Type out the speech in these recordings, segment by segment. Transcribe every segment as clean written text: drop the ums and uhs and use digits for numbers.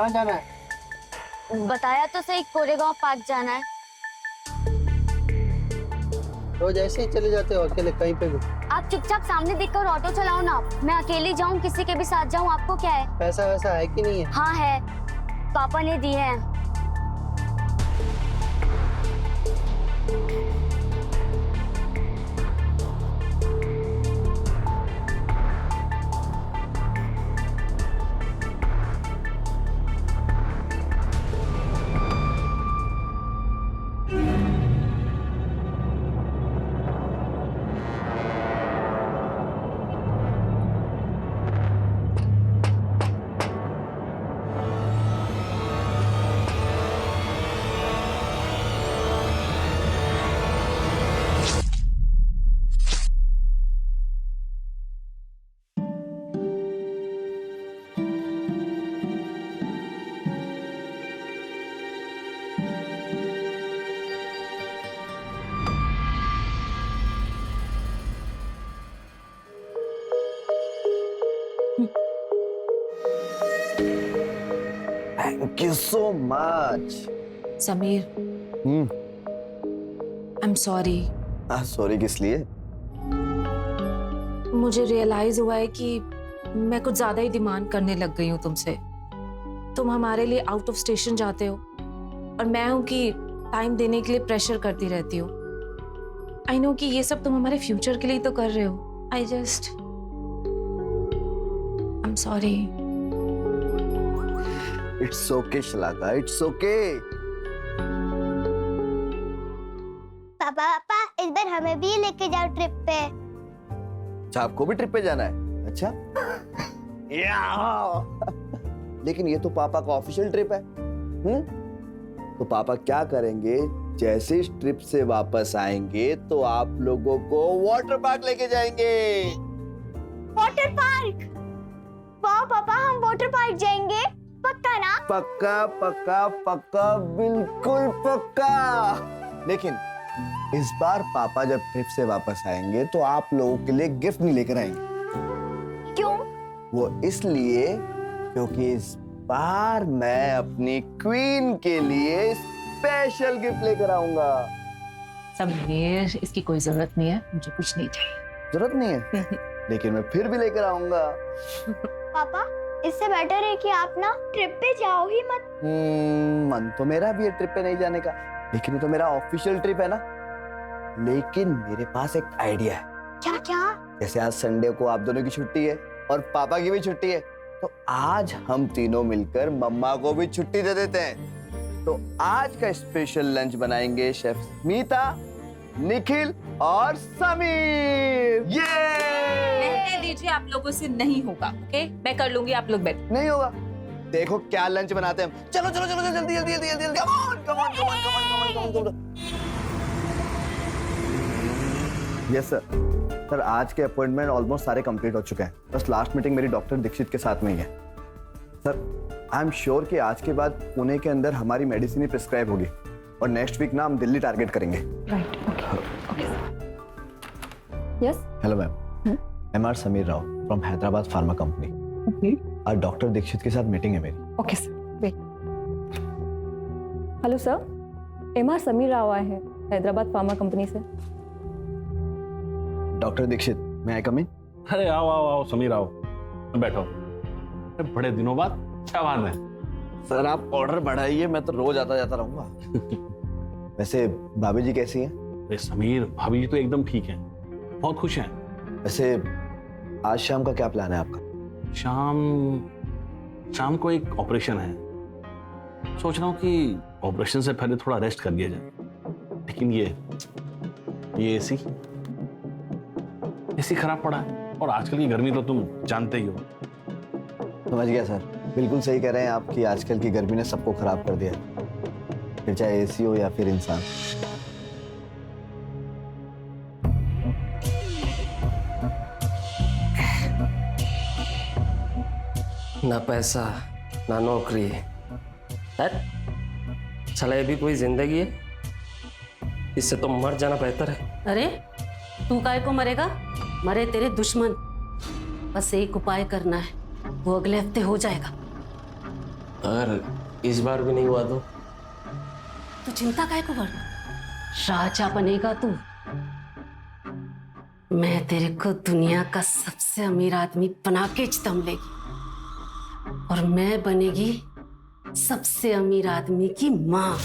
कहाँ जाना है? बताया तो सही, कोरेगांव पार्क जाना है। रोज ऐसे ही चले जाते हो अकेले कहीं पे भी? आप चुपचाप सामने देखकर ऑटो चलाओ ना। मैं अकेली जाऊं किसी के भी साथ जाऊं, आपको क्या है? पैसा वैसा है कि नहीं है? हाँ है, पापा ने दिए हैं। Thank you so much. Sameer, I am sorry. Sorry किस लिए? मुझे रियलाइज हुआ है कि मैं कुछ ज्यादा ही डिमांड करने लग गई हूँ तुमसे। तुम हमारे लिए आउट ऑफ स्टेशन जाते हो और मैं हूँ कि टाइम देने के लिए प्रेशर करती रहती हो। आई नो कि ये सब तुम हमारे फ्यूचर के लिए तो कर रहे हो। I am sorry. It's okay Shalaka, it's okay. पापा इस बार हमें भी लेके जाओ ट्रिप पे। अच्छा आपको भी ट्रिप पे जाना है? अच्छा लेकिन ये तो पापा का ऑफिशियल ट्रिप है। तो पापा क्या करेंगे, जैसे इस ट्रिप से वापस आएंगे तो आप लोगों को वाटर पार्क लेके जाएंगे। Water park? वाह पापा, हम वाटर पार्क जाएंगे, पक्का ना? पक्का पक्का पक्का, बिल्कुल पक्का। लेकिन इस बार पापा जब ट्रिप से वापस आएंगे तो आप लोगों के लिए गिफ्ट नहीं लेकर आएंगे। क्यों? वो इसलिए क्योंकि इस बार मैं अपनी क्वीन के लिए स्पेशल गिफ्ट लेकर आऊंगा। समीर, इसकी कोई जरूरत नहीं है, मुझे कुछ नहीं चाहिए। जरूरत नहीं है लेकिन मैं फिर भी लेकर आऊंगा। पापा इससे बेटर है कि आप ना ट्रिप पे जाओ ही मत। मन तो मेरा भी है ट्रिप पे नहीं जाने का, लेकिन ये तो मेरा ऑफिशियल ट्रिप है ना। लेकिन मेरे पास एक आइडिया है। क्या क्या? जैसे आज संडे को आप दोनों की छुट्टी है और पापा की भी छुट्टी है, तो आज हम तीनों मिलकर मम्मा को भी छुट्टी दे देते हैं। तो आज का स्पेशल लंच बनाएंगे शेफ स्मिता, निखिल और समीर। ये रहने दीजिए, आप लोगों से नहीं होगा। ओके, मैं कर लूंगी, आप लोग बैठ। नहीं होगा। देखो क्या लंच बनाते हैं हम। चलो चलो चलो जल्दी जल्दी जल्दी जल्दी। Come on come on come on come on come on come on. Yes sir. Sir आज के अपॉइंटमेंट ऑलमोस्ट सारे कंप्लीट हो चुके हैं, बस लास्ट मीटिंग मेरी डॉक्टर दीक्षित के साथ में ही है। सर आई एम श्योर कि आज के बाद पुणे के अंदर हमारी मेडिसिन ही प्रिस्क्राइब होगी और नेक्स्ट वीक ना हम दिल्ली टारगेट करेंगे। Right, okay. Yes. Hello ma'am, MR Sameer Rao from Hyderabad pharma company. Okay. आज डॉक्टर दीक्षित के साथ मीटिंग है मेरी। Okay sir, wait. Hello sir, MR Sameer Rao आए हैं हैदराबाद फार्मा कंपनी से। डॉक्टर दीक्षित, मैं आई कम इन? अरे आओ आओ आओ समीर आओ, बैठो। अरे बड़े दिनों बाद, क्या बात है? सर आप ऑर्डर बढ़ाइए, मैं तो रोज आता जाता रहूंगा। वैसे भाभी जी कैसी हैं? अरे समीर, भाभी जी तो एकदम ठीक हैं, बहुत खुश हैं। वैसे आज शाम का क्या प्लान है आपका? शाम को एक ऑपरेशन है, सोच रहा हूँ कि ऑपरेशन से पहले थोड़ा रेस्ट कर लिया जाए। लेकिन ये एसी खराब पड़ा है और आजकल की गर्मी तो तुम जानते ही हो। समझ गया सर, बिल्कुल सही कह रहे हैं आप कि आजकल की गर्मी ने सबको खराब कर दिया है, फिर चाहे एसी हो या फिर इंसान। ना पैसा ना नौकरी है, साला ये भी कोई जिंदगी है? इससे तो मर जाना बेहतर है। अरे तू काय को मरेगा? मरे तेरे दुश्मन। बस एक उपाय करना है, वो अगले हफ्ते हो जाएगा। अगर इस बार भी नहीं हुआ तो? तू चिंता काहे को कर? राजा बनेगा तू। मैं तेरे को दुनिया का सबसे अमीर आदमी बना के दम लेगी और मैं बनेगी सबसे अमीर आदमी की माँ।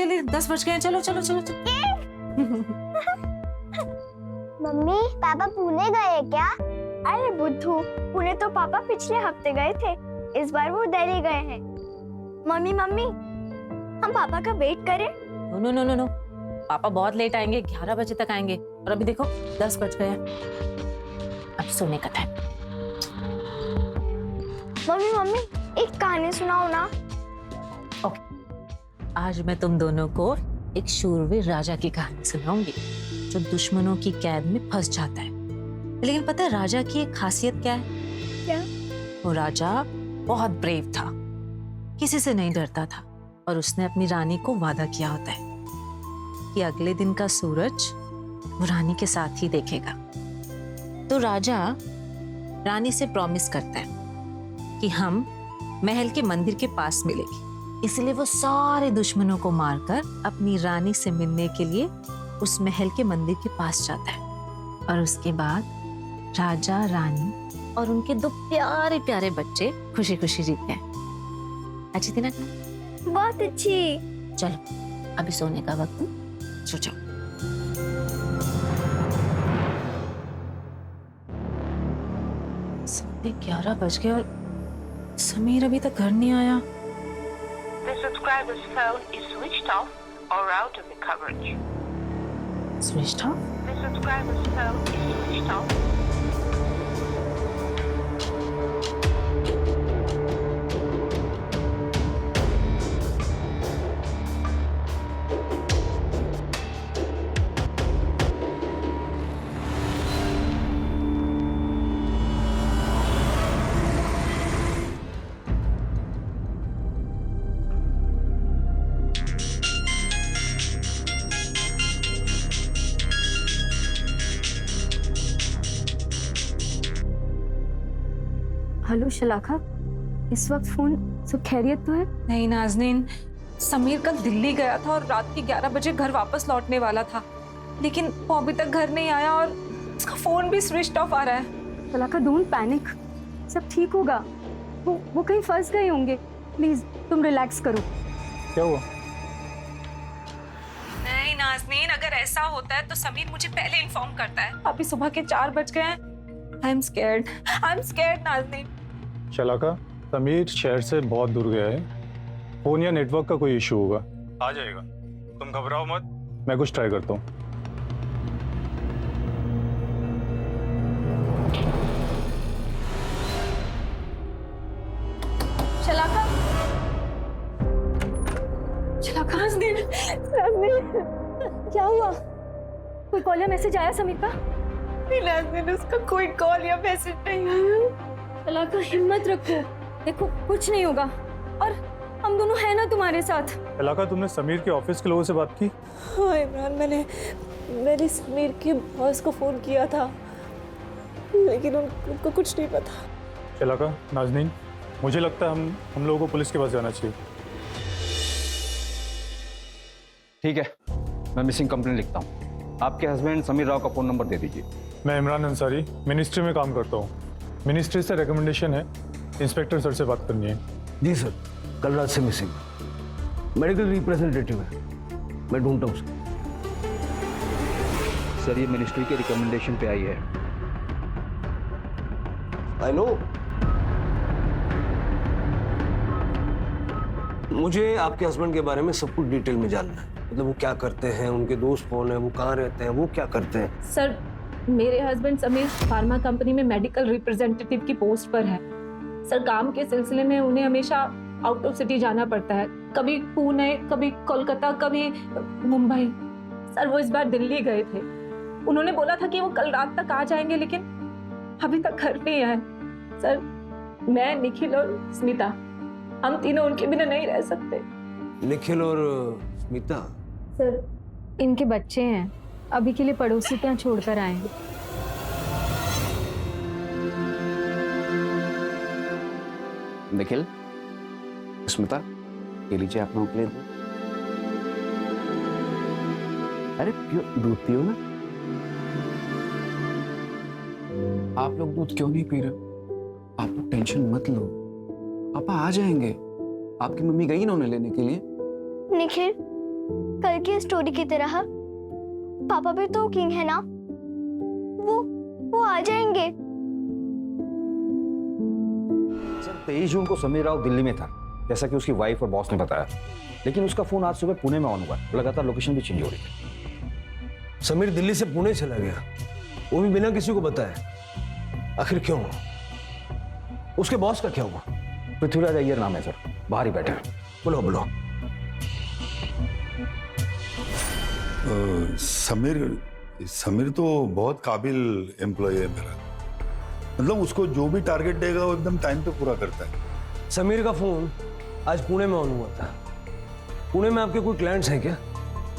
ले 10 बज गए हैं, चलो चलो चलो चलो। मम्मी पापा पुणे गए क्या? अरे बुद्धू, पुणे तो पापा पिछले हफ्ते गए थे, इस बार वो दिल्ली गए हैं। मम्मी मम्मी हम पापा का वेट करें? नो नो नो नो, पापा बहुत लेट आएंगे, 11 बजे तक आएंगे और अभी देखो 10 बज गए हैं। अब सोने का टाइम। मम्मी मम्मी एक कहानी सुनाओ ना। आज मैं तुम दोनों को एक शूरवीर राजा की कहानी सुनाऊंगी जो दुश्मनों की कैद में फंस जाता है। लेकिन पता है राजा की एक खासियत क्या है? क्या? वो राजा बहुत ब्रेव था, किसी से नहीं डरता था और उसने अपनी रानी को वादा किया होता है कि अगले दिन का सूरज वो रानी के साथ ही देखेगा। तो राजा रानी से प्रॉमिस करता है कि हम महल के मंदिर के पास मिलेंगे। इसलिए वो सारे दुश्मनों को मारकर अपनी रानी से मिलने के लिए उस महल के मंदिर के पास जाता है। और उसके बाद राजा रानी और उनके 2 प्यारे प्यारे बच्चे खुशी खुशी जीते हैं। अच्छी थी ना? बहुत अच्छी। चलो अभी सोने का वक्त, सो जाओ। साढ़े 11 बज गए और समीर अभी तक घर नहीं आया। The subscriber's phone is switched off or out of the coverage. Switched off? The subscriber's phone is switched off. Hello Shalaka, इस वक्त फोन सब खैरियत तो है? नहीं नाज़नीन, समीर कल दिल्ली गया था और रात के 11 बजे घर वापस लौटने वाला था, लेकिन वो अभी तक घर नहीं आया और उसका फोन भी स्विच ऑफ आ रहा है। शलाखा डोंट पैनिक, सब ठीक होगा। वो कहीं फंस गए होंगे, प्लीज तुम रिलैक्स करो। क्या हुआ? नहीं नाज़नीन, अगर ऐसा होता है तो समीर मुझे पहले इन्फॉर्म करता है। अभी सुबह के 4 बज गए हैं। I am scared Nazneen. Shalaka, Sameer शहर से बहुत दूर गया है, फोन या नेटवर्क का कोई इशू होगा, आ जाएगा, तुम घबराओ मत, मैं कुछ ट्राई करता हूँ। शलाका, नाज़नीन, क्या हुआ? कोई कॉल या मैसेज आया समीर का? नाज़नीन, उसका कोई कॉल या मैसेज नहीं आया। शलाका हिम्मत रखो, देखो कुछ नहीं होगा और हम दोनों हैं ना तुम्हारे साथ। शलाका, तुमने समीर के ऑफिस के लोगों से बात की? हाँ इमरान, मैंने समीर के बॉस को फोन किया था, लेकिन उनको कुछ नहीं पता। शलाका, नाज़नीन, मुझे लगता है हम लोगों को पुलिस के पास जाना चाहिए। ठीक है, मैं मिसिंग कंप्लेंट लिखता हूँ। आपके हस्बैंड समीर राव का फ़ोन नंबर दे दीजिए। मैं इमरान अंसारी, मिनिस्ट्री में काम करता हूँ। मिनिस्ट्री से रिकमेंडेशन है, इंस्पेक्टर सर से बात करनी है। जी सर, कल रात से मिसिंग, मेडिकल रिप्रेजेंटेटिव है, मैं ढूंढता हूँ उसको। सर ये मिनिस्ट्री के रिकमेंडेशन पे आई है। I know. मुझे आपके हस्बैंड के बारे में सब कुछ डिटेल में जानना है, मतलब वो क्या करते हैं, उनके दोस्त कौन है, वो कहाँ रहते हैं, वो क्या करते हैं। सर मेरे हस्बैंड समीर फार्मा कंपनी में मेडिकल रिप्रेजेंटेटिव की पोस्ट पर है। सर काम के सिलसिले में उन्हें हमेशा आउट ऑफ सिटी जाना पड़ता है, कभी पुणे, कभी कोलकाता, कभी मुंबई। सर वो इस बार दिल्ली गए थे, उन्होंने बोला था कि वो कल रात तक आ जाएंगे, लेकिन अभी तक घर नहीं आए। सर मैं, निखिल और स्मिता, हम तीनों उनके बिना नहीं रह सकते। निखिल और स्मिता? सर इनके बच्चे हैं, अभी के लिए पड़ोसी के यहाँ छोड़कर आए हैं। निखिल, स्मिता, ये लीजिए आप लोगों के लिए। अरे दूध पियो ना। आप लोग दूध क्यों नहीं पी रहे? आप लोग टेंशन मत लो, पापा आ जाएंगे। आपकी मम्मी गई ना उन्हें लेने के लिए। निखिल, कल की स्टोरी की तरह पापा भी तो किंग है ना, वो आ जाएंगे। सर 23 जून को समीर राव दिल्ली में था, जैसा कि उसकी वाइफ और बॉस ने बताया, लेकिन उसका फोन आज सुबह पुणे में ऑन हुआ। लगातार लोकेशन भी चेंज हो रही है। समीर दिल्ली से पुणे चला गया, वो भी बिना किसी को बताए। आखिर क्यों? उसके बॉस का क्या हुआ? पृथ्वीराज अय्यर नाम है सर, बाहर ही बैठे हैं। बोलो बोलो। समीर तो बहुत काबिल एम्प्लॉय है मेरा। मतलब उसको जो भी टारगेट देगा वो एकदम टाइम पे पूरा करता है। समीर का फोन आज पुणे में ऑन हुआ था। पुणे में आपके कोई क्लाइंट्स हैं क्या?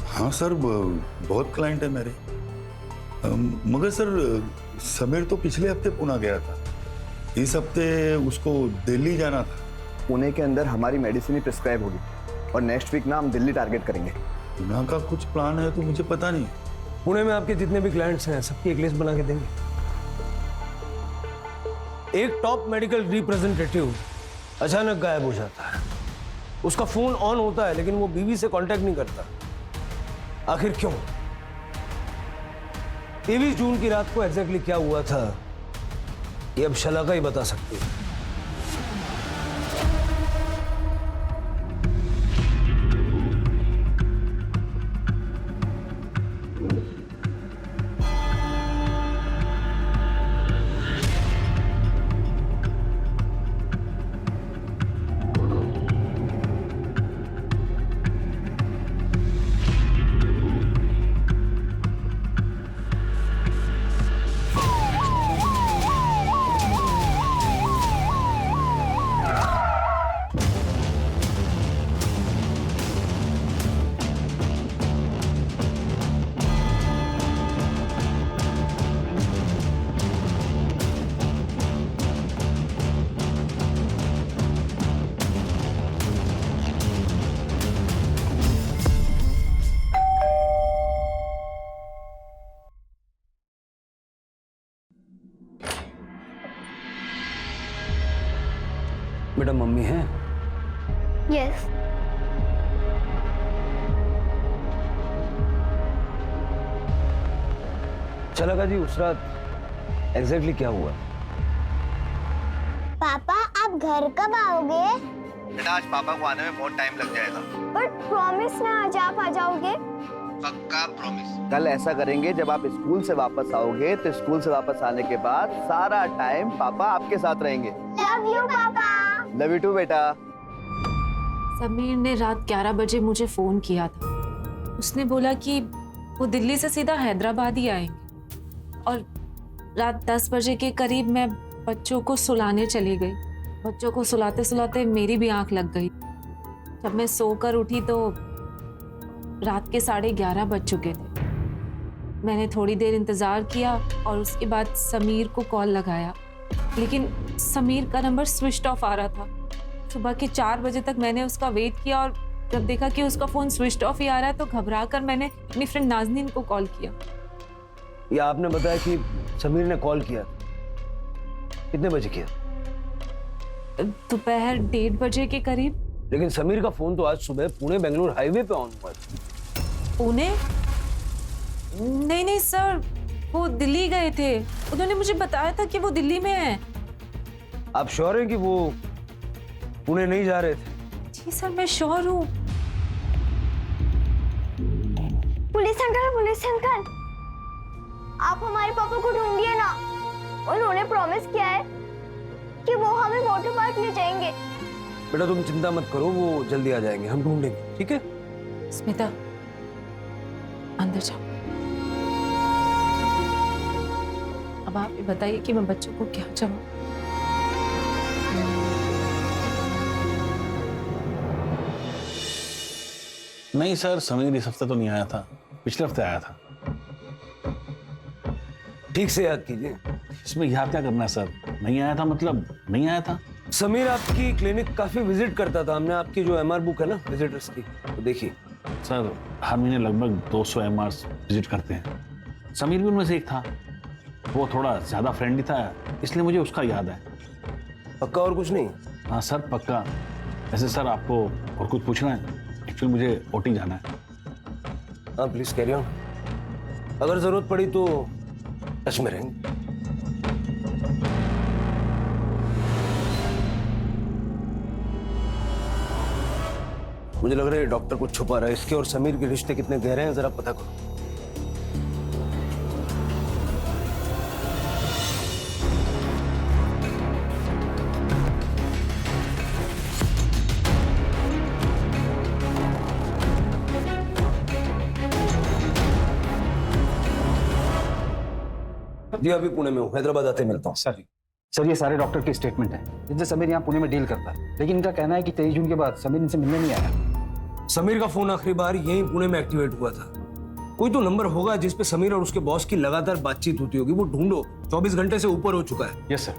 हाँ सर, बहुत क्लाइंट है मेरे। मगर सर समीर तो पिछले हफ्ते पुणे गया था, इस हफ्ते उसको दिल्ली जाना था। पुणे के अंदर हमारी मेडिसिन ही प्रिस्क्राइब होगी और नेक्स्ट वीक ना हम दिल्ली टारगेट करेंगे। पुणे का कुछ प्लान है तो मुझे पता नहीं। पुणे में आपके जितने भी क्लाइंट्स हैं सबकी एक लिस्ट बना के देंगे। एक टॉप मेडिकल रिप्रेजेंटेटिव अचानक गायब हो जाता है। उसका फोन ऑन होता है लेकिन वो बीवी से कांटेक्ट नहीं करता। आखिर क्यों? 23 जून की रात को एग्जैक्टली क्या हुआ था ये अब शलाका ही बता सकती है। बेटा मम्मी है? यस। चला जी, उस रात एग्जैक्टली क्या हुआ? पापा आप घर कब आओगे? बेटा आज पापा को आने में बहुत टाइम लग जाएगा। पर प्रॉमिस ना आज आप आ जाओगे? पक्का प्रॉमिस। कल ऐसा करेंगे, जब आप स्कूल से वापस आओगे तो स्कूल से वापस आने के बाद सारा टाइम पापा आपके साथ रहेंगे। लव यू पापा। लव यू टू बेटा। समीर ने रात 11 बजे मुझे फोन किया था। उसने बोला कि वो दिल्ली से सीधा हैदराबाद ही आएंगे और रात 10 बजे के करीब मैं बच्चों को सुलाने चली गई। बच्चों को सुलाते सुलाते मेरी भी आंख लग गई। जब मैं सोकर उठी तो रात के 11:30 बज चुके थे। मैंने थोड़ी देर इंतज़ार किया और उसके बाद समीर को कॉल लगाया, लेकिन समीर का नंबर स्विच ऑफ आ रहा था। सुबह के 4 बजे तक मैंने उसका वेट किया और जब देखा कि उसका फ़ोन स्विच ऑफ ही आ रहा है तो घबरा कर मैंने अपनी फ्रेंड नाज़नीन को कॉल किया। ये आपने बताया कि समीर ने कॉल किया, कितने बजे किया? दोपहर 1:30 बजे के करीब। लेकिन समीर का फोन तो आज सुबह पुणे बेंगलुरु हाईवे पे ऑन हुआ था। पुणे? नहीं सर, वो दिल्ली गए थे। उन्होंने मुझे बताया था कि वो दिल्ली में है। आप श्योर हैं कि वो पुणे नहीं जा रहे थे? जी सर, मैं श्योर हूँ। पुलिस अंकल, आप हमारे पापा को ढूंढिए ना। उन्होंने प्रॉमिस किया है कि वो हमें वाटर पार्क ले जाएंगे। बेटा तुम चिंता मत करो, वो जल्दी आ जाएंगे, हम ढूंढेंगे, ठीक है? स्मिता, अंदर जाओ। अब आप ही बताइए कि मैं बच्चों को क्या जवाब। नहीं सर, समीर इस हफ्ते तो नहीं आया था, पिछले हफ्ते आया था। ठीक से याद कीजिए। इसमें याद क्या करना है सर? नहीं आया था मतलब नहीं आया था। समीर आपकी क्लिनिक काफी विजिट करता था, हमने आपकी जो MR बुक है ना विजिटर्स की, तो देखिए। सर हर महीने लगभग 200 MRs विजिट करते हैं। समीर भी उनमें से एक था। वो थोड़ा ज्यादा फ्रेंडली था, इसलिए मुझे उसका याद है। पक्का और कुछ नहीं? हाँ सर पक्का। वैसे सर आपको और कुछ पूछना है? एक्चुअली मुझे OT जाना है। हाँ प्लीज कैरी ऑन। अगर जरूरत पड़ी तो टच में रहेंगे। मुझे लग रहा है डॉक्टर कुछ छुपा रहा है। इसके और समीर के रिश्ते कितने गहरे हैं जरा पता करो। जी अभी पुणे में हूँ, हैदराबाद आते मिलता हूँ। सर ये सारे डॉक्टर के स्टेटमेंट हैं जिनसे समीर यहाँ पुणे में डील करता है, लेकिन इनका कहना है कि 23 जून के बाद समीर इनसे मिलने नहीं आया। समीर का फोन आखिरी बार यहीं पुणे में एक्टिवेट हुआ था। कोई तो नंबर होगा जिस पे समीर और उसके बॉस की लगातार बातचीत होती होगी, वो ढूंढो। 24 घंटे से ऊपर हो चुका है। Yes sir.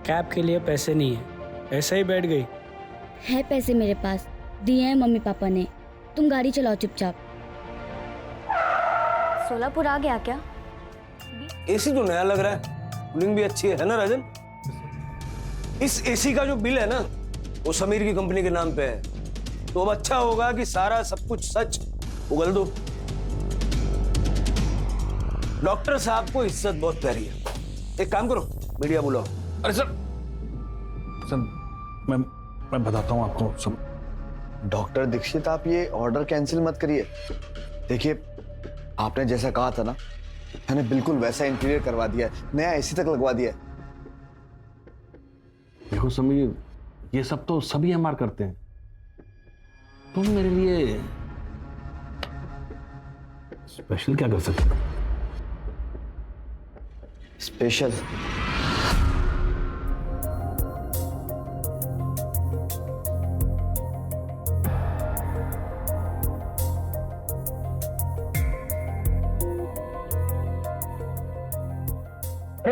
कैब के लिए पैसे नहीं है, ऐसे ही बैठ गई। है पैसे मेरे पास, दिए हैं मम्मी पापा ने। तुम गाड़ी चलाओ चुपचाप। सोलापुर आ गया क्या? एसी तो नया लग रहा है, कूलिंग भी अच्छी है ना राजन? इस एसी का जो बिल है ना वो समीर की कंपनी के नाम पे है, तो अब अच्छा होगा कि सारा सब कुछ सच उगल दो। डॉक्टर साहब को इज्जत बहुत प्यारी है। एक काम करो, मीडिया बुलाओ। अरे सर मैं बताता हूँ आपको सब। डॉक्टर दीक्षित आप ये ऑर्डर कैंसिल मत करिए। देखिए आपने जैसा कहा था ना, मैंने बिल्कुल वैसा इंटीरियर करवा दिया है, नया AC तक लगवा दिया है। देखो समीर, ये सब तो सभी MR करते हैं। तुम मेरे लिए स्पेशल क्या कर सकते हो? स्पेशल?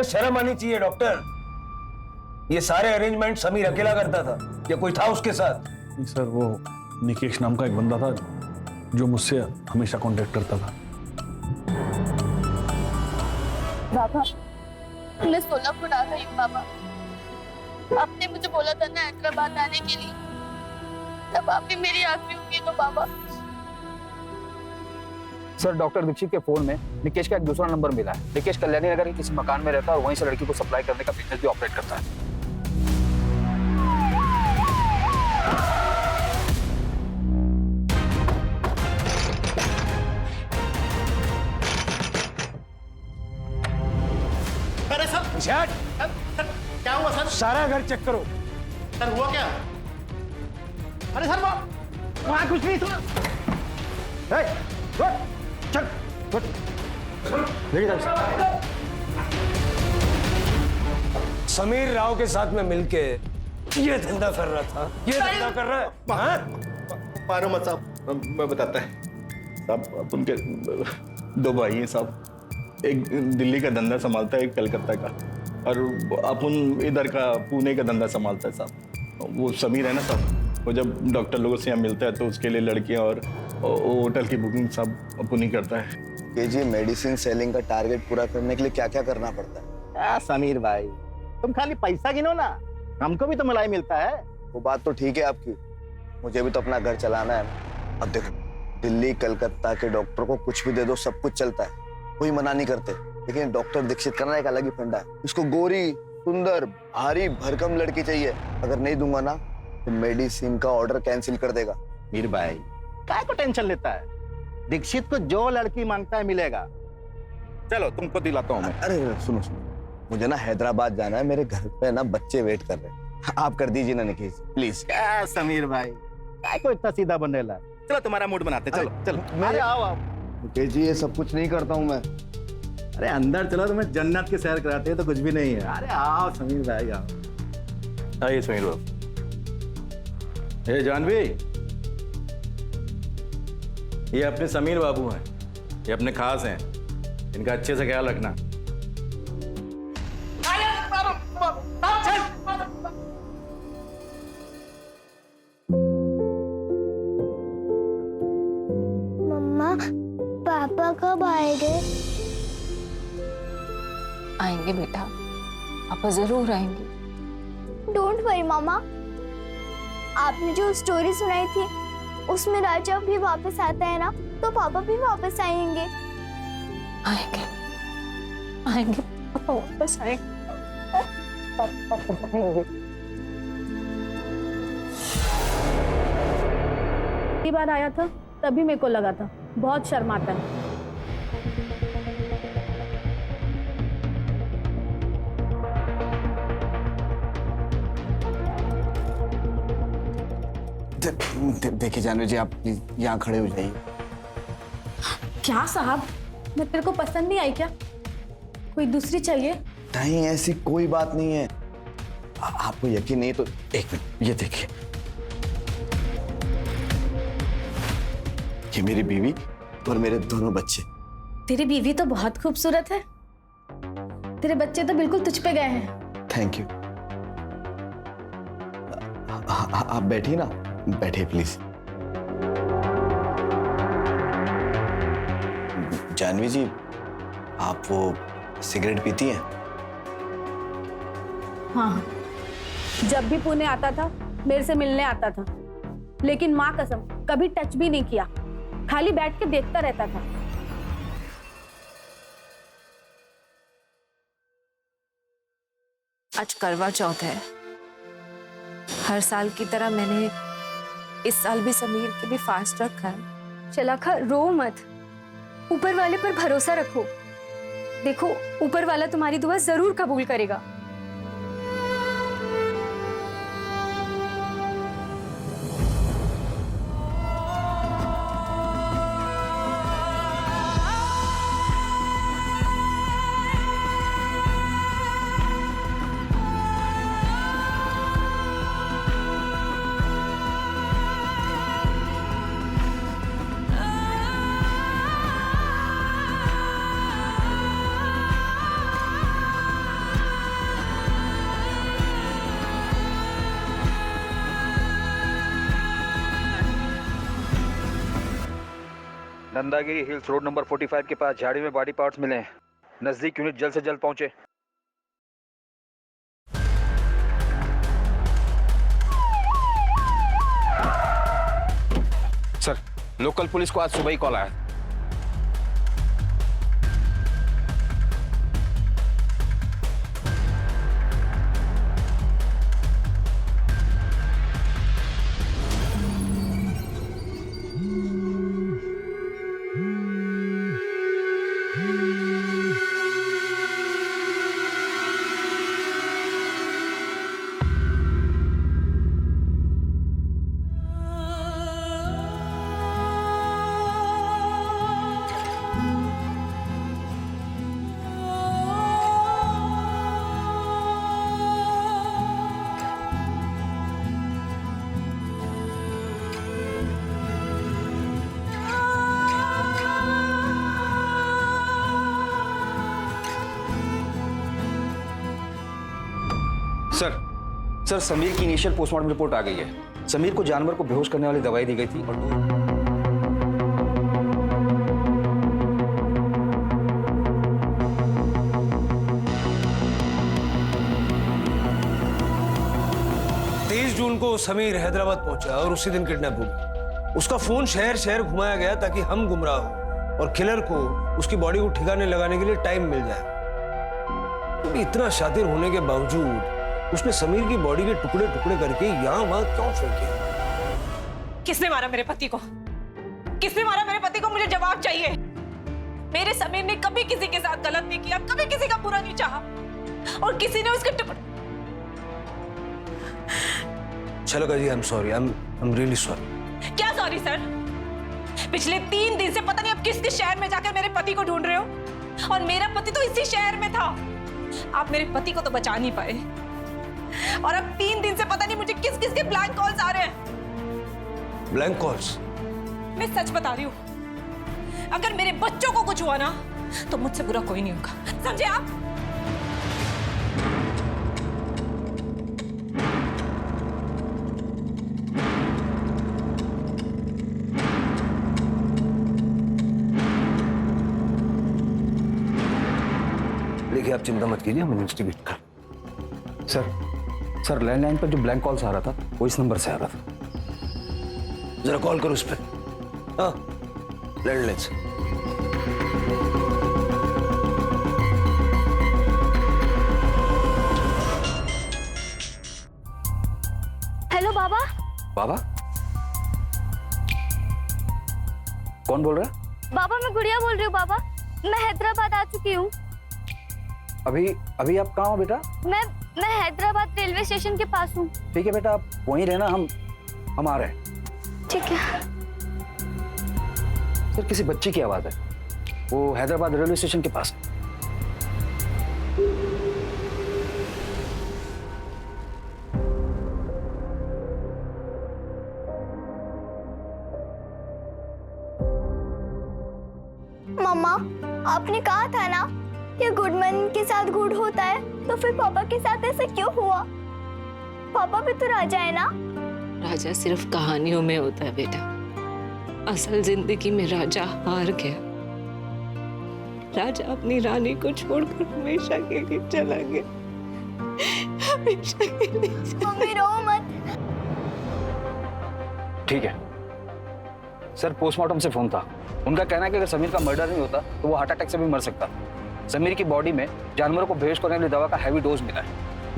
शर्म आनी चाहिए डॉक्टर। ये सारे अरेंजमेंट समीर अकेला करता था या कोई था उसके साथ? सर वो निकेश नाम का एक बंदा था जो मुझसे हमेशा कांटेक्ट करता था। बाबा मैं सोलापुर आ गई हूँ। बाबा आपने मुझे बोला था ना हैदराबाद आने के लिए, तब आप भी मेरी आखिरी उम्मीद हो बाबा। सर डॉक्टर दीक्षित के फोन में निकेश का एक दूसरा नंबर मिला है। निकेश कल्याणी नगर के किसी मकान में रहता है और वहीं से लड़की को सप्लाई करने का बिजनेस भी ऑपरेट करता है। अरे सर क्या हुआ सर? सारा घर चेक करो। सर हुआ क्या? अरे सर वहां कुछ नहीं था। चल समीर राव के साथ में मिलके ये धंधा कर रहा था। ये धंधा कर रहा है। मारो मत साहब, मैं बताता है साहब। उनके 2 भाई हैं साहब, एक दिल्ली का धंधा संभालता है, एक कलकत्ता का, और अपन इधर का पुणे का धंधा संभालता है साहब। वो समीर है ना साहब, वो जब डॉक्टर लोगों से यहाँ मिलता है तो उसके लिए लड़कियाँ और होटल की बुकिंग सब अपन ही करता है। जी मेडिसिन सेलिंग का टारगेट पूरा करने के लिए क्या क्या करना पड़ता है? समीर भाई तुम खाली पैसा गिनो ना, हमको भी तो मलाई मिलता है। वो बात तो ठीक है आपकी, मुझे भी तो अपना घर चलाना है ना। अब देखो दिल्ली कलकत्ता के डॉक्टर को कुछ भी दे दो सब कुछ चलता है, कोई मना नहीं करते। लेकिन डॉक्टर दीक्षित करना एक अलग ही फंडा है। उसको गोरी सुंदर भारी भरकम लड़की चाहिए, अगर नहीं दूंगा ना तो मेडिसिन का ऑर्डर कैंसिल कर देगा। मीर भाई काय को टेंशन लेता है, दीक्षित को जो लड़की मांगता है मिलेगा। चलो तुमको दिलाता हूँ मैं। अरे सुनो सुनो, मुझे ना हैदराबाद जाना है, मेरे घर पे ना बच्चे वेट कर रहे हैं, आप कर दीजिए ना निकेश प्लीज। क्या समीर भाई काय को इतना सीधा बनने लगा? चलो तुम्हारा मूड बनाते, चलो चलो। अरे आओ आओ। निकेश जी ये सब कुछ नहीं करता हूँ मैं। अरे अंदर चलो, तुम्हें जन्नत की सैर कराते हैं तो कुछ भी नहीं है। अरे आओ समीर भाई आओ। आइए समीर भाई। ए जानवी ये अपने समीर बाबू हैं, ये अपने खास हैं, इनका अच्छे से ख्याल रखना। मम्मा पापा कब आएंगे? आएंगे बेटा, पापा जरूर आएंगे। डोंट वरी मामा, आपने जो स्टोरी सुनाई थी उसमें राजा भी वापस आता है ना, तो पापा भी वापस आएंगे। आएंगे आएंगे पापा वापस आएंगे। पहली बार आया था तभी मेरे को लगा था बहुत शर्माता है। देखिए जानवी जी, आप यहाँ खड़े हो जाइए। क्या साहब, मैं तेरे को पसंद नहीं आई क्या? कोई दूसरी चाहिए? नहीं, ऐसी कोई बात नहीं है। आपको यकीन नहीं तो एक मिनट, ये देखिए, ये मेरी बीवी और मेरे दोनों बच्चे। तेरी बीवी तो बहुत खूबसूरत है, तेरे बच्चे तो बिल्कुल तुझ पे गए हैं। Thank you. आप बैठिए ना, बैठिए प्लीज। जानवी जी, आप वो सिगरेट पीती हैं? हाँ, जब भी पुणे आता था मेरे से मिलने आता था, लेकिन माँ कसम कभी टच भी नहीं किया, खाली बैठ के देखता रहता था। आज करवा चौथ है। हर साल की तरह मैंने इस साल भी समीर के लिए फास्ट रखा है। शलाखा, रो मत, ऊपर वाले पर भरोसा रखो। देखो, ऊपर वाला तुम्हारी दुआ जरूर कबूल करेगा। नंदागिरी हिल्स रोड नंबर 45 के पास झाड़ी में बॉडी पार्ट्स मिले हैं। नजदीक यूनिट जल्द से जल्द पहुंचे। सर, लोकल पुलिस को आज सुबह ही कॉल आया। सर, समीर की इनिशियल पोस्टमार्टम रिपोर्ट आ गई है। समीर को जानवर को बेहोश करने वाली दवाई दी गई थी और जून को समीर हैदराबाद पहुंचा और उसी दिन किडनैप हो गया। उसका फोन शहर शहर घुमाया गया ताकि हम गुमराह हो और किलर को उसकी बॉडी को ठिकाने लगाने के लिए टाइम मिल जाए। तो इतना शातिर होने के बावजूद उसने समीर की बॉडी के टुकड़े टुकड़े करके यहाँ वहां क्यों फेंके? किसने मारा मेरे पति को? किसने मारा मेरे पति को? मुझे जवाब चाहिए। मेरे समीर ने कभी किसी के साथ गलत नहीं किया, कभी किसी का बुरा नहीं चाहा, और किसी ने उसके टुकड़े। चलो जी, I am sorry, I am really sorry. क्या सॉरी सर? पिछले 3 दिन से पता नहीं अब किस किस शहर में जाकर मेरे पति को ढूंढ रहे हो, और मेरा पति तो इसी शहर में था। आप मेरे पति को तो बचा नहीं पाए, और अब 3 दिन से पता नहीं मुझे किस किस के ब्लैंक कॉल्स आ रहे हैं। Blank calls? मैं सच बता रही हूँ, अगर मेरे बच्चों को कुछ हुआ ना तो मुझसे बुरा कोई नहीं होगा, समझे आप? देखिए आप चिंता मत कीजिए, हम इन्वेस्टिगेट कर। सर लैंडलाइन पर जो ब्लैंक कॉल्स आ रहा था वो इस नंबर से आ रहा था। जरा कॉल करो उस पर। हाँ, लैंडलाइन से। हेलो बाबा। बाबा कौन बोल रहा है? बाबा मैं गुड़िया बोल रही हूँ बाबा, मैं हैदराबाद आ चुकी हूँ। अभी आप कहाँ हो बेटा? मैं हैदराबाद रेलवे स्टेशन के पास हूँ। ठीक है बेटा, आप वहीं रहना, हम आ रहे हैं। ठीक है। सर किसी बच्ची की आवाज है, वो हैदराबाद रेलवे स्टेशन के पास है। मम्मा आपने कहा था ना कि गुड मैन के साथ गुड होता है, तो फिर पापा के साथ ऐसा क्यों हुआ? पापा भी तो राजा है ना। राजा सिर्फ कहानियों में होता है बेटा, असल जिंदगी में राजा हार गया। राजा अपनी रानी को छोड़कर हमेशा के लिए चला गया, हमेशा के लिए। मम्मी रो मत। ठीक है सर, पोस्टमार्टम से फोन था, उनका कहना है कि अगर समीर का मर्डर नहीं होता तो वो हार्ट अटैक से भी मर सकता। समीर की बॉडी में जानवरों को बेहोश करने वाली दवा का हैवी डोज मिला है।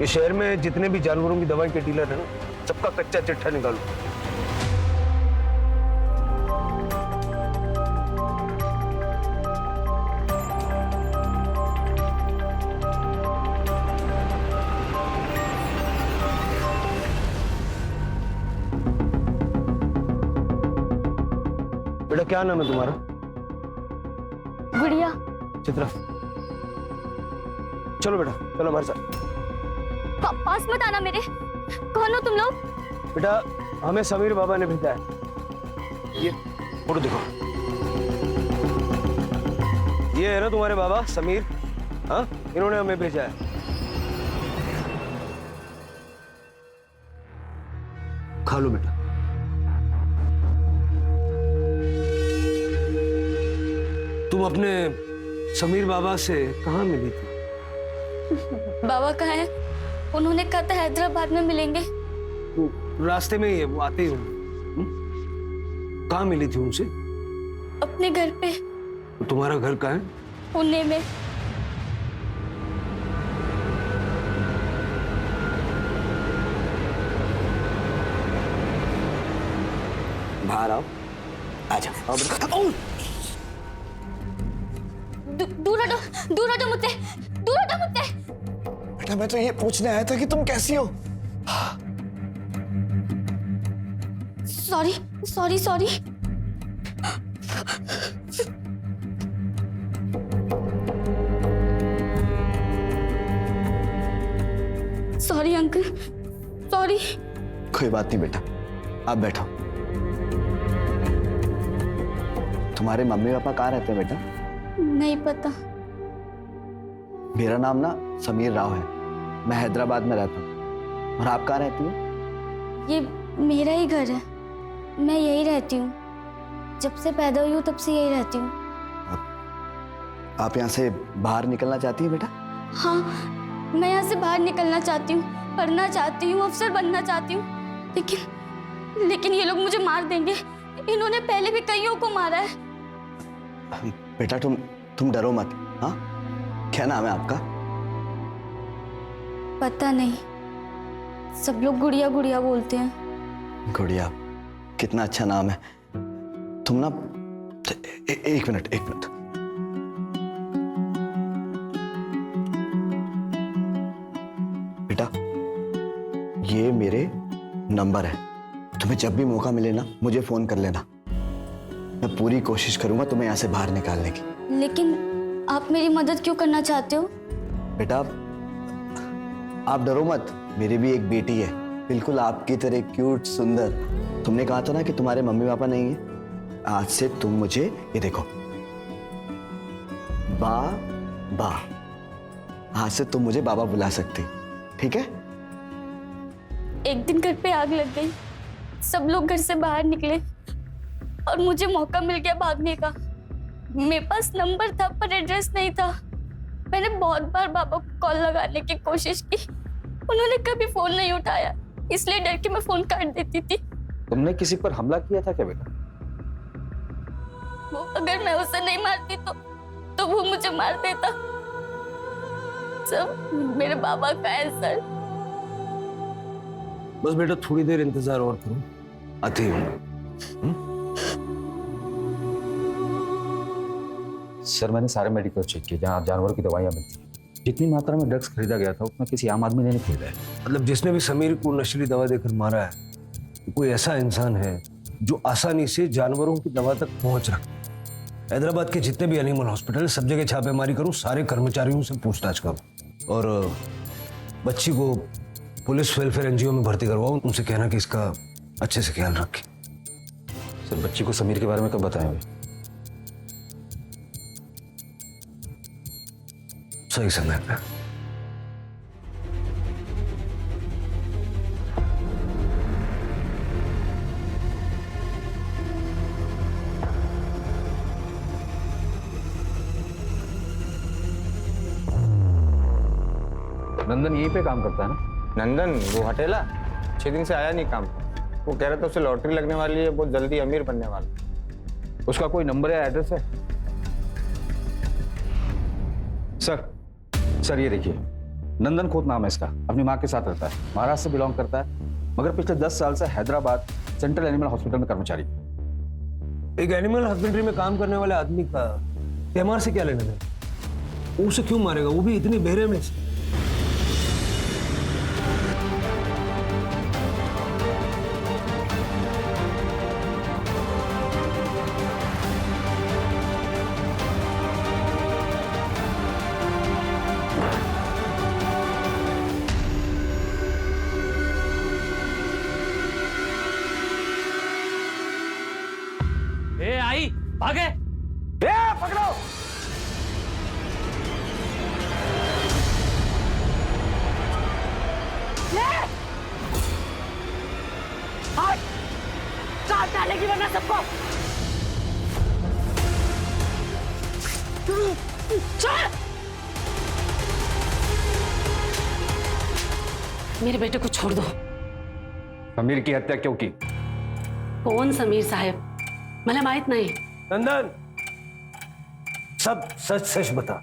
ये शहर में जितने भी जानवरों की दवाई के डीलर है ना, सबका कच्चा चिट्ठा निकालो। बेटा क्या नाम है तुम्हारा? गुड़िया। चित्रा, चलो बेटा, चलो हमारे साथ। पास मत आना मेरे। कौन हो तुम लोग? बेटा हमें समीर बाबा ने भेजा है। ये फोटो देखो, ये है ना तुम्हारे बाबा समीर। हाँ, इन्होंने हमें भेजा है। खा लो बेटा। तुम अपने समीर बाबा से कहाँ मिली थी? बाबा कहाँ है? उन्होंने कहा था हैदराबाद में मिलेंगे। रास्ते में ही है, वो आते ही होंगे। कहाँ मिली थी उनसे? अपने घर पे। तुम्हारा घर कहाँ है? पुणे में। बाहर आओ, आ जाओ। दूर हटो, दूर हटो मुझसे, दूर हटो मुझसे। बेटा मैं तो ये पूछने आया था कि तुम कैसी हो। Sorry sorry sorry. Sorry uncle, sorry. कोई बात नहीं बेटा, आप बैठो। तुम्हारे मम्मी पापा कहाँ रहते हैं बेटा? नहीं पता। मेरा नाम ना समीर राव है, मैं हैदराबाद में रहता हूँ। और आप कहाँ रहती हो? ये मेरा ही घर है, मैं यही रहती हूँ। जब से पैदा हुई हूँ तब से यही रहती हूँ। आप यहाँ से बाहर निकलना चाहती हैं बेटा? हाँ, मैं यहाँ से बाहर निकलना चाहती हूँ, पढ़ना चाहती हूँ, अफसर बनना चाहती हूँ। लेकिन ये लोग मुझे मार देंगे। इन्होंने पहले भी कईयों को मारा है। बेटा तुम डरो मत। हाँ, क्या नाम है आपका? पता नहीं, सब लोग गुड़िया गुड़िया बोलते हैं। गुड़िया, कितना अच्छा नाम है। तुम ना एक मिनट। बेटा ये मेरे नंबर है, तुम्हें जब भी मौका मिले ना मुझे फोन कर लेना। मैं पूरी कोशिश करूंगा तुम्हें यहाँ से बाहर निकालने की। लेकिन आप मेरी मदद क्यों करना चाहते हो? बेटा आप डरो मत, मेरी भी एक बेटी है, बिल्कुल आपकी तरह क्यूट सुंदर। तुमने कहा था ना कि तुम्हारे मम्मी पापा नहीं है, आज से तुम मुझे ये देखो बाबा। आज से तुम मुझे बाबा बुला सकती, ठीक है? एक दिन घर पे आग लग गई, सब लोग घर से बाहर निकले और मुझे मौका मिल गया भागने का। मेरे पास नंबर था पर एड्रेस नहीं था। मैंने बहुत बार बाबा को कॉल लगाने की कोशिश की, उन्होंने कभी फोन नहीं उठाया, इसलिए डर के मैं फोन काट देती थी। तुमने किसी पर हमला किया था क्या बेटा? वो अगर मैं उसे नहीं मारती तो वो मुझे मार देता। सब मेरे बाबा का है सर। बस बेटा थोड़ी देर इंतजार और करो, आते ही हूँ। सर मैंने सारे मेडिकल चेक किए जहाँ जानवरों की दवाइयाँ मिलती हैं। जितनी मात्रा में ड्रग्स खरीदा गया था उतना किसी आम आदमी ने नहीं खरीदा है। मतलब जिसने भी समीर को नशीली दवा देकर मारा है, तो कोई ऐसा इंसान है जो आसानी से जानवरों की दवा तक पहुंच रहा है। हैदराबाद के जितने भी एनिमल हॉस्पिटल, सब जगह छापेमारी करूं, सारे कर्मचारियों से पूछताछ करूं और बच्ची को पुलिस वेलफेयर एनजीओ में भर्ती करवाऊं। उनसे कहना कि इसका अच्छे से ख्याल रखें। सर बच्ची को समीर के बारे में कब बताएंगे? सही समय पे। नंदन यहीं पे काम करता है ना? नंदन वो हटेला 6 दिन से आया नहीं काम। वो कह रहा था उसे लॉटरी लगने वाली है, बहुत जल्दी अमीर बनने वाला। उसका कोई नंबर या एड्रेस है? सर ये देखिए, नंदन खोत नाम है इसका, अपनी माँ के साथ रहता है, महाराष्ट्र से बिलोंग करता है, मगर पिछले 10 साल से हैदराबाद सेंट्रल एनिमल हॉस्पिटल में कर्मचारी। एक एनिमल हस्बेंड्री में काम करने वाले आदमी का त्यौहार से क्या लेना देना? उसे क्यों मारेगा, वो भी इतनी बहरे में से? आई भागे। पकड़ो। चाट डालेगी वरना सबको। चल। मेरे बेटे को छोड़ दो। समीर की हत्या क्यों की? कौन समीर साहब? मला माहित नहीं। नंदन सब सच सच बता।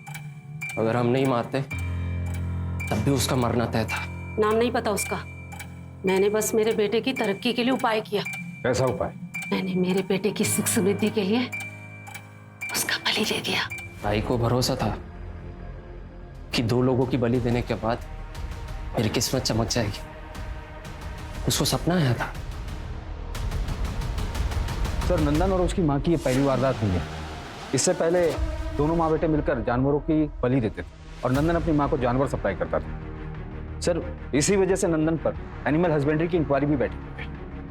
अगर हम नहीं मारते तब भी उसका मरना तय था। नाम नहीं पता उसका, मैंने बस मेरे बेटे की तरक्की के लिए उपाय किया। कैसा उपाय? मैंने मेरे बेटे की सुख समृद्धि के लिए उसका बलि दे दिया। भाई को भरोसा था कि 2 लोगों की बलि देने के बाद मेरी किस्मत चमक जाएगी। उसको सपना आया था। सर नंदन और उसकी माँ की ये पहली वारदात हुई है। इससे पहले दोनों माँ बेटे मिलकर जानवरों की बलि देते थे और नंदन अपनी माँ को जानवर सप्लाई करता था। सर इसी वजह से नंदन पर एनिमल हस्बेंड्री की इंक्वायरी भी बैठी है।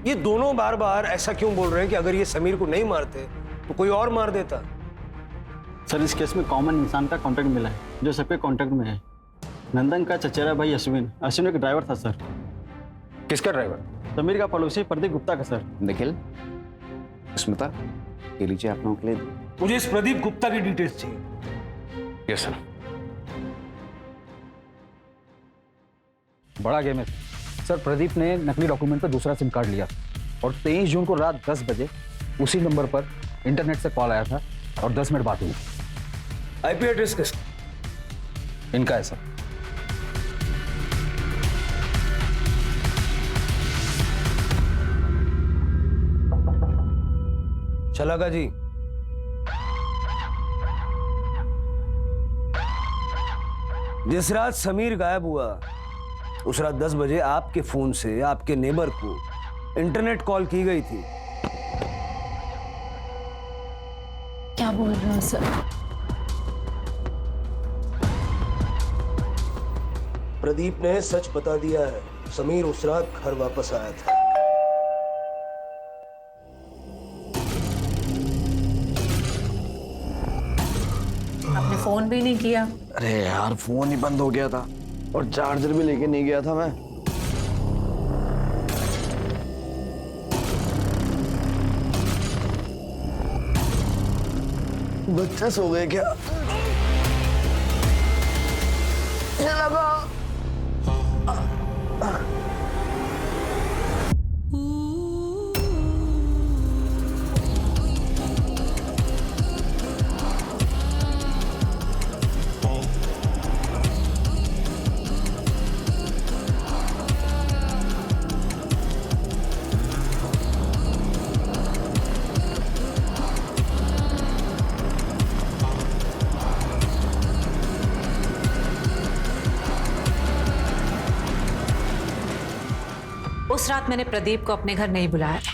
ये दोनों बार बार ऐसा क्यों बोल रहे हैं कि अगर ये समीर को नहीं मारते तो कोई और मार देता? सर इस केस में कॉमन इंसान का कॉन्टैक्ट मिला है जो सबके कॉन्टैक्ट में है। नंदन का चचेरा भाई अश्विन एक ड्राइवर था सर। किसका ड्राइवर? समीर का पड़ोसी प्रदीप गुप्ता का सर। निखिल, स्मिता, ये लीजिए आप लोगों के लिए। मुझे इस प्रदीप गुप्ता की डिटेल्स चाहिए। Yes sir. बड़ा गेम है सर। प्रदीप ने नकली डॉक्यूमेंट पर दूसरा सिम कार्ड लिया और 23 जून को रात 10 बजे उसी नंबर पर इंटरनेट से कॉल आया था और 10 मिनट बात हुई। आईपी एड्रेस किसका? इनका है सर। चलागा जी, जिस रात समीर गायब हुआ उस रात 10 बजे आपके फोन से आपके नेबर को इंटरनेट कॉल की गई थी। क्या बोल रहे हो सर? प्रदीप ने सच बता दिया है, समीर उस रात घर वापस आया था। आपने फोन भी नहीं किया। अरे यार फोन ही बंद हो गया था और चार्जर भी लेके नहीं गया था मैं। बच्चे सो गए क्या? ये लगा। उस रात मैंने प्रदीप को अपने घर नहीं बुलाया था।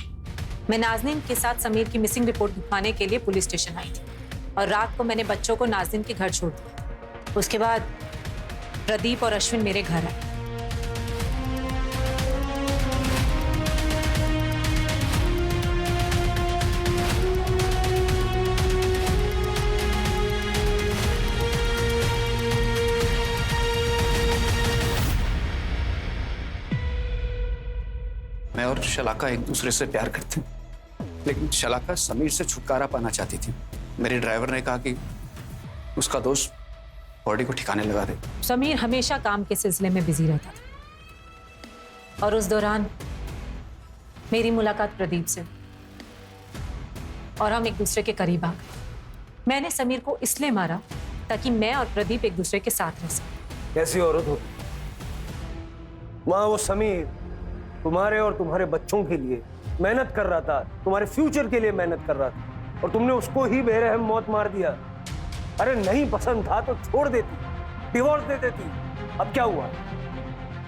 मैं नाज़नीन के साथ समीर की मिसिंग रिपोर्ट लिखवाने के लिए पुलिस स्टेशन आई थी और रात को मैंने बच्चों को नाज़नीन के घर छोड़ दिया। उसके बाद प्रदीप और अश्विन मेरे घर आए। मैं और शलाका एक दूसरे से प्यार करते हैं, लेकिन शलाका समीर से छुटकारा पाना चाहती थी। मेरे ड्राइवर ने कहा कि उसका दोस्त बॉडी को ठिकाने लगा दे। समीर हमेशा काम के सिलसिले में बिजी रहता था और उस दौरान मेरी मुलाकात प्रदीप से और हम एक दूसरे के करीब आ गए। मैंने समीर को इसलिए मारा ताकि मैं और प्रदीप एक दूसरे के साथ रह सकें। कैसी औरत हो? वहां वो समीर तुम्हारे और तुम्हारे बच्चों के लिए मेहनत कर रहा था, तुम्हारे फ्यूचर के लिए मेहनत कर रहा था, और तुमने उसको ही बेरहम मौत मार दिया। अरे नहीं पसंद था तो छोड़ देती, डिवोर्स दे देती। अब क्या हुआ?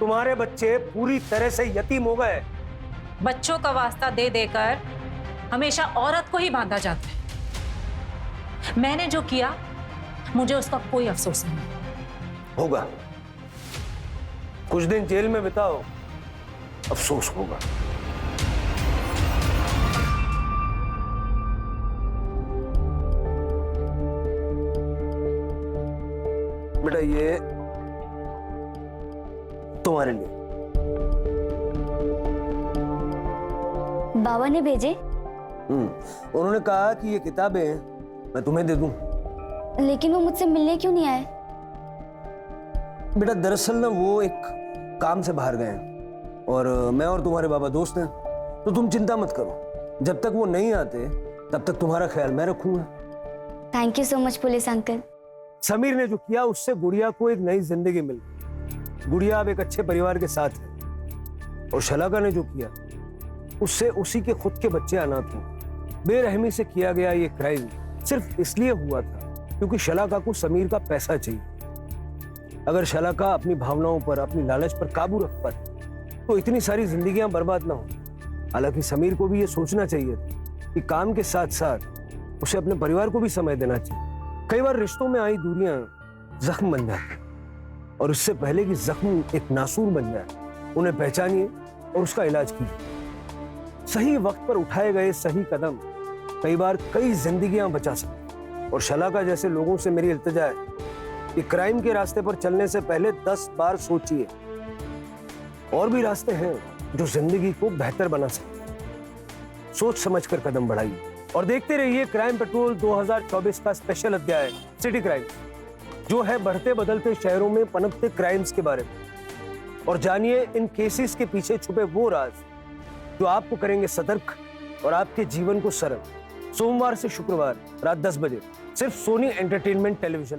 तुम्हारे बच्चे पूरी तरह से यतीम हो गए। बच्चों का वास्ता दे देकर हमेशा औरत को ही बांधा जाता है। मैंने जो किया मुझे उसका कोई अफसोस नहीं होगा। कुछ दिन जेल में बिताओ, अफसोस होगा। बेटा ये तुम्हारे लिए। बाबा ने भेजे? उन्होंने कहा कि ये किताबें मैं तुम्हें दे दूं। लेकिन वो मुझसे मिलने क्यों नहीं आए? बेटा दरअसल ना वो एक काम से बाहर गए हैं और मैं और तुम्हारे बाबा दोस्त हैं, तो तुम चिंता मत करो। जब तक वो नहीं आते तब तक तुम्हारा ख्याल मैं रखूंगा। Thank you so much police uncle. Sameer ने जो किया उससे गुड़िया को एक नई जिंदगी मिल गई। गुड़िया अब एक अच्छे परिवार के साथ है। और शलाका ने जो किया उससे उसी के खुद के बच्चे अनाथ हैं। बेरहमी से किया गया ये क्राइम सिर्फ इसलिए हुआ था क्योंकि शलाका को समीर का पैसा चाहिए। अगर शलाका अपनी भावनाओं पर, अपनी लालच पर काबू रख पाती तो इतनी सारी जिंदगियां बर्बाद ना हो। हालांकि समीर को भी ये सोचना चाहिए था कि काम के साथ साथ उसे अपने परिवार को भी समय देना चाहिए। कई बार रिश्तों में आई दूरियां जख्म बन जाती और इससे पहले कि जख्म एक नासूर बन जाए, उन्हें पहचानिए और उसका इलाज कीजिए। सही वक्त पर उठाए गए सही कदम कई बार कई जिंदगियां बचा सकते। और शलाका जैसे लोगों से मेरी इल्तिजा है कि क्राइम के रास्ते पर चलने से पहले 10 बार सोचिए। और भी रास्ते हैं जो जिंदगी को बेहतर बना सकते हैं। सोच समझकर कदम बढ़ाइए और देखते रहिए क्राइम पेट्रोल 2024 का स्पेशल अध्याय सिटी क्राइम, जो है बढ़ते बदलते शहरों में पनपते क्राइम्स के बारे में। और जानिए इन केसेस के पीछे छुपे वो राज जो आपको करेंगे सतर्क और आपके जीवन को सरल। सोमवार से शुक्रवार रात 10 बजे सिर्फ सोनी एंटरटेनमेंट टेलीविजन।